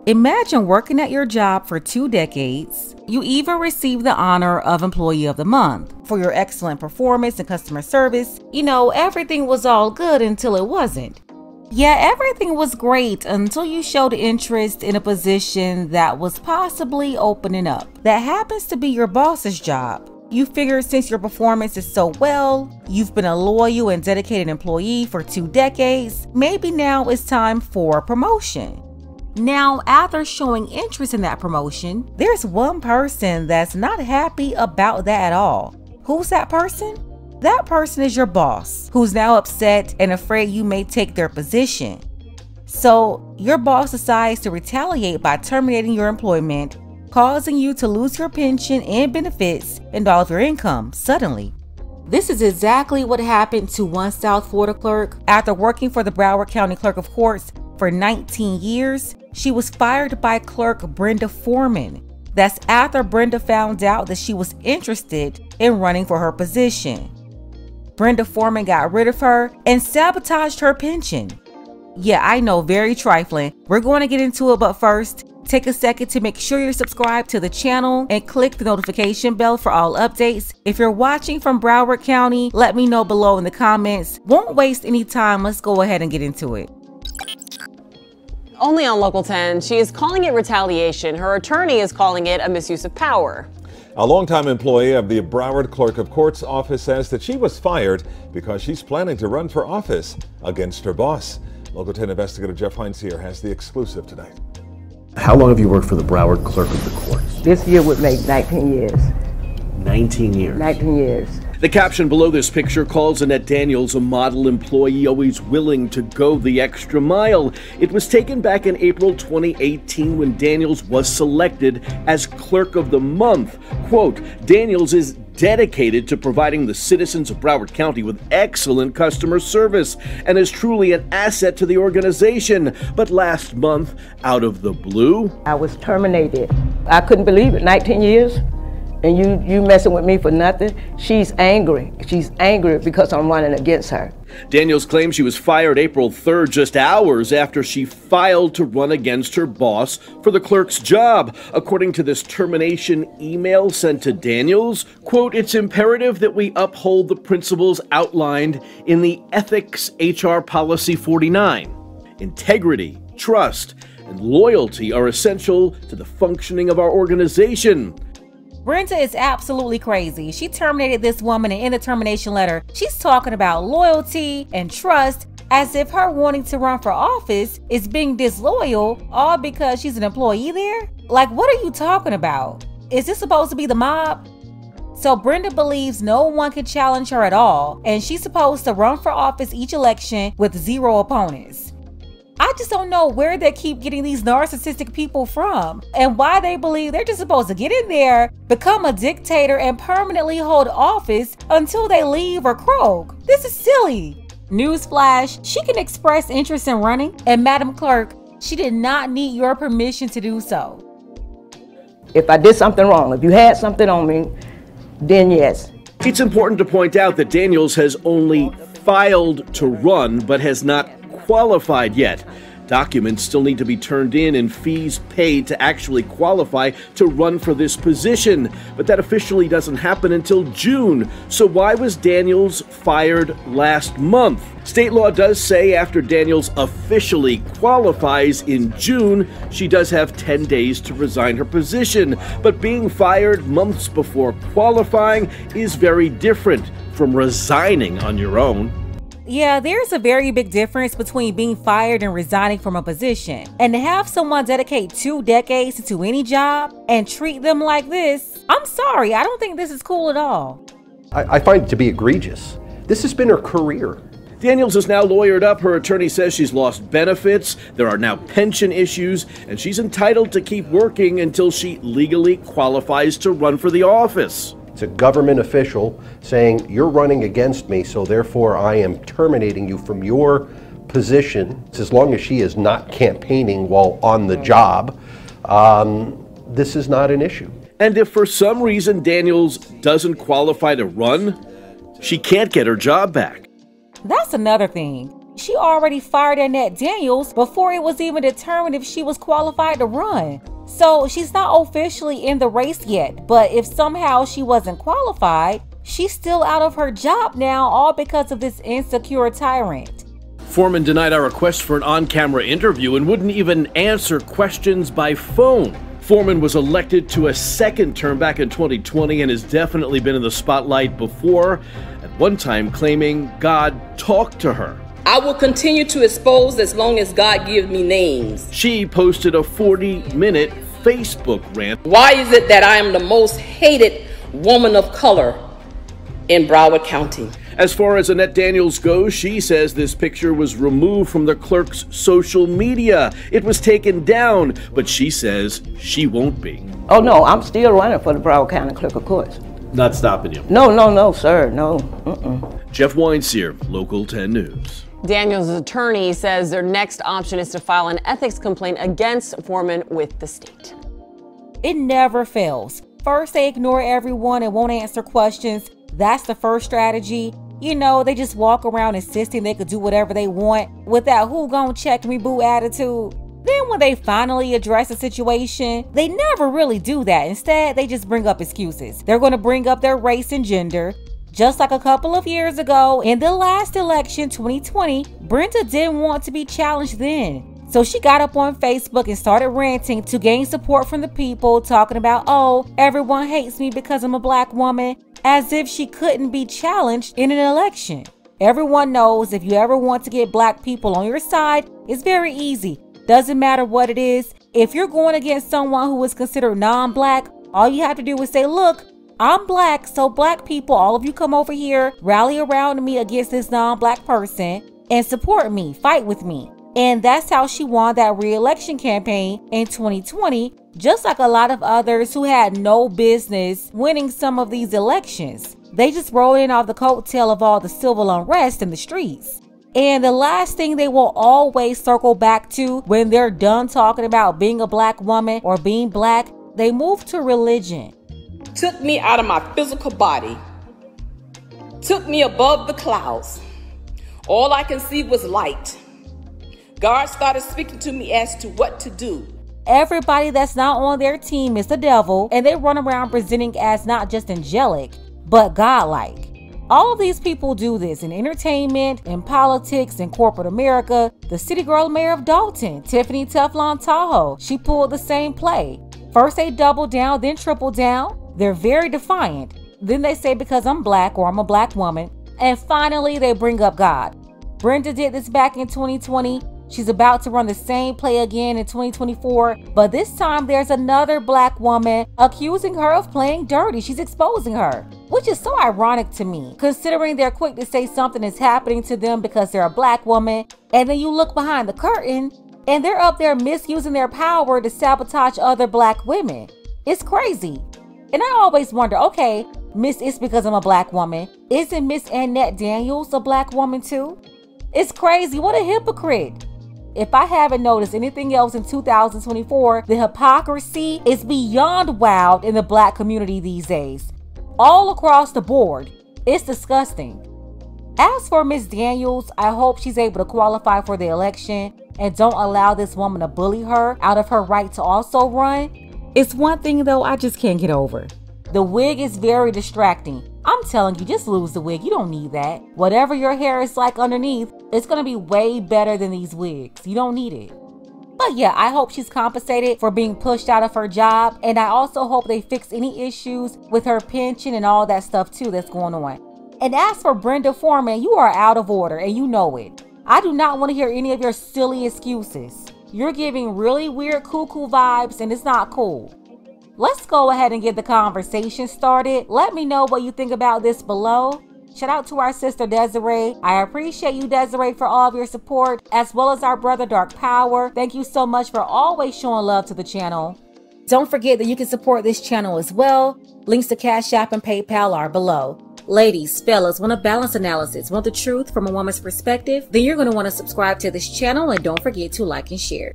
Imagine working at your job for 2 decades. You even received the honor of Employee of the Month for your excellent performance and customer service. You know, everything was all good until it wasn't. Yeah, everything was great until you showed interest in a position that was possibly opening up. That happens to be your boss's job. You figure since your performance is so well, you've been a loyal and dedicated employee for 2 decades, maybe now it's time for a promotion. Now, after showing interest in that promotion, there's one person that's not happy about that at all. Who's that person? That person is your boss, who's now upset and afraid you may take their position. So, your boss decides to retaliate by terminating your employment, causing you to lose your pension and benefits and all of your income suddenly. This is exactly what happened to one South Florida clerk. After working for the Broward County Clerk of Courts for 19 years, she was fired by Clerk Brenda Foreman. That's after Brenda found out that she was interested in running for her position. Brenda Foreman got rid of her and sabotaged her pension. Yeah, I know, very trifling. We're going to get into it, but first, take a second to make sure you're subscribed to the channel and click the notification bell for all updates. If you're watching from Broward County, let me know below in the comments. Won't waste any time, let's go ahead and get into it. Only on Local 10, she is calling it retaliation. Her attorney is calling it a misuse of power. A longtime employee of the Broward Clerk of Court's office says that she was fired because she's planning to run for office against her boss. Local 10 investigator Jeff Hines here has the exclusive tonight. How long have you worked for the Broward Clerk of the Courts? This year would make 19 years. 19 years? 19 years. The caption below this picture calls Annette Daniels a model employee always willing to go the extra mile. It was taken back in April 2018 when Daniels was selected as Clerk of the Month. Quote, Daniels is dedicated to providing the citizens of Broward County with excellent customer service and is truly an asset to the organization. But last month, out of the blue, I was terminated. I couldn't believe it, 19 years. And you messing with me for nothing? She's angry. She's angry because I'm running against her. Daniels claims she was fired April 3rd, just hours after she filed to run against her boss for the clerk's job. According to this termination email sent to Daniels, quote, it's imperative that we uphold the principles outlined in the Ethics HR Policy 49. Integrity, trust, and loyalty are essential to the functioning of our organization. Brenda is absolutely crazy. She terminated this woman, and in the termination letter, she's talking about loyalty and trust as if her wanting to run for office is being disloyal, all because she's an employee there? Like, what are you talking about? Is this supposed to be the mob? So Brenda believes no one can challenge her at all, and she's supposed to run for office each election with 0 opponents. I just don't know where they keep getting these narcissistic people from and why they believe they're just supposed to get in there, become a dictator, and permanently hold office until they leave or croak. This is silly. Newsflash, she can express interest in running, and Madam Clerk, she did not need your permission to do so. If I did something wrong, if you had something on me, then yes. It's important to point out that Daniels has only filed to run but has not qualified yet. Documents still need to be turned in and fees paid to actually qualify to run for this position, but that officially doesn't happen until June. So why was Daniels fired last month? State law does say after Daniels officially qualifies in June, she does have 10 days to resign her position, but being fired months before qualifying is very different from resigning on your own. Yeah, there's a very big difference between being fired and resigning from a position. And to have someone dedicate 2 decades to any job and treat them like this, I'm sorry, I don't think this is cool at all. I find it to be egregious. This has been her career. Daniels is now lawyered up. Her attorney says she's lost benefits, there are now pension issues, and she's entitled to keep working until she legally qualifies to run for the office. It's a government official saying, you're running against me, so therefore I am terminating you from your position. As long as she is not campaigning while on the job, this is not an issue. And if for some reason Daniels doesn't qualify to run, she can't get her job back. That's another thing. She already fired Annette Daniels before it was even determined if she was qualified to run. So she's not officially in the race yet, but if somehow she wasn't qualified, she's still out of her job now, all because of this insecure tyrant. Foreman denied our request for an on-camera interview and wouldn't even answer questions by phone. Foreman was elected to a second term back in 2020 and has definitely been in the spotlight before, at one time claiming God talked to her. I will continue to expose as long as God gives me names. She posted a 40-minute Facebook rant. Why is it that I am the most hated woman of color in Broward County? As far as Annette Daniels goes, she says this picture was removed from the clerk's social media. It was taken down, but she says she won't be. Oh no, I'm still running for the Broward County Clerk of Courts. Not stopping you. No, sir, no. Jeff Weinseer, Local 10 News. Daniels' attorney says their next option is to file an ethics complaint against Foreman with the state. It never fails. First, they ignore everyone and won't answer questions. That's the first strategy. You know, they just walk around insisting they could do whatever they want with that who gon' check me boo attitude. Then when they finally address the situation, they never really do that. Instead, they just bring up excuses. They're going to bring up their race and gender. Just like a couple of years ago, in the last election, 2020, Brenda didn't want to be challenged then. So she got up on Facebook and started ranting to gain support from the people, talking about, oh, everyone hates me because I'm a black woman, as if she couldn't be challenged in an election. Everyone knows if you ever want to get black people on your side, it's very easy. Doesn't matter what it is. If you're going against someone who is considered non-black, all you have to do is say, look, I'm black, so black people, all of you come over here, rally around me against this non-black person and support me, fight with me. And that's how she won that re-election campaign in 2020, just like a lot of others who had no business winning some of these elections. They just rolled in off the coattail of all the civil unrest in the streets. And the last thing they will always circle back to when they're done talking about being a black woman or being black, they move to religion. Took me out of my physical body, took me above the clouds. All I can see was light. God started speaking to me as to what to do. Everybody that's not on their team is the devil, and they run around presenting as not just angelic, but godlike. All of these people do this in entertainment, in politics, in corporate America. The city girl mayor of Dalton, Tiffany Teflon Tahoe, she pulled the same play. First they double down, then triple down. They're very defiant. Then they say because I'm black or I'm a black woman. And finally, they bring up God. Brenda did this back in 2020. She's about to run the same play again in 2024. But this time, there's another black woman accusing her of playing dirty. She's exposing her, which is so ironic to me, considering they're quick to say something is happening to them because they're a black woman. And then you look behind the curtain and they're up there misusing their power to sabotage other black women. It's crazy. And I always wonder, okay, Miss, it's because I'm a black woman. Isn't Miss Annette Daniels a black woman too? It's crazy. What a hypocrite. If I haven't noticed anything else in 2024, the hypocrisy is beyond wild in the black community these days. All across the board. It's disgusting. As for Miss Daniels, I hope she's able to qualify for the election and don't allow this woman to bully her out of her right to also run. It's one thing though I just can't get over. The wig is very distracting. I'm telling you, just lose the wig. You don't need that. Whatever your hair is like underneath, it's going to be way better than these wigs. You don't need it. But yeah, I hope she's compensated for being pushed out of her job. And I also hope they fix any issues with her pension and all that stuff too that's going on. And as for Brenda Foreman, you are out of order and you know it. I do not want to hear any of your silly excuses. You're giving really weird cuckoo vibes and it's not cool. Let's go ahead and get the conversation started. Let me know what you think about this below. Shout out to our sister Desiree. I appreciate you, Desiree, for all of your support, as well as our brother Dark Power. Thank you so much for always showing love to the channel. Don't forget that you can support this channel as well. Links to Cash App and PayPal are below. Ladies, fellas, want a balanced analysis, want the truth from a woman's perspective? Then you're going to want to subscribe to this channel and don't forget to like and share.